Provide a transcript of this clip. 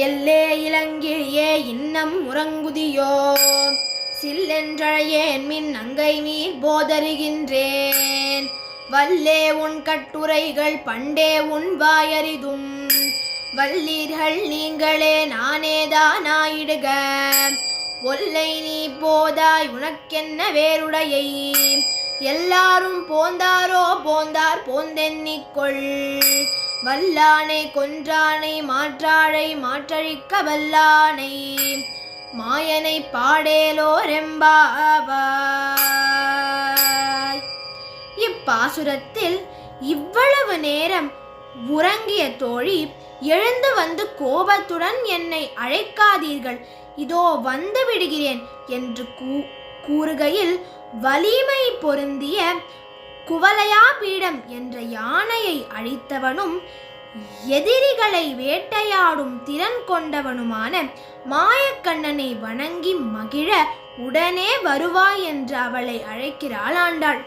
எல்லே இளங்கிழியே இன்னம் உறங்குதியோ சில்லென்றழையேன் மின் அங்கை நீர் போதருகின்றேன் வல்லே உன் கட்டுரைகள் பண்டே உன் வாயறிதும் வல்லீர்கள் நீங்களே நானேதானாயிடுக ஒல்லை நீ போதாய் உனக்கென்ன வேறுடையை எல்லாரும் போந்தாரோ போந்தார் போந்தென்னிக்கொள் வல்லானை கொன்றானை மாற்றாழை மாற்றழிக்க வல்லானை மாயனை பாடேலோரெம்பாவாய். இப்பாசுரத்தில் இவ்வளவு நேரம் உறங்கிய தோழி எழுந்து வந்து கோபத்துடன் என்னை அழைக்காதீர்கள், இதோ வந்து விடுகிறேன் என்று கூறுகையில் வலிமை பொருந்திய குவலயா பீடம் என்ற யானையை அழித்தவனும் எதிரிகளை வேட்டையாடும் திறன் கொண்டவனுமான மாயக்கண்ணனை வணங்கி மகிழ உடனே வருவாய் என்று அவளை அழைக்கிறாள் ஆண்டாள்.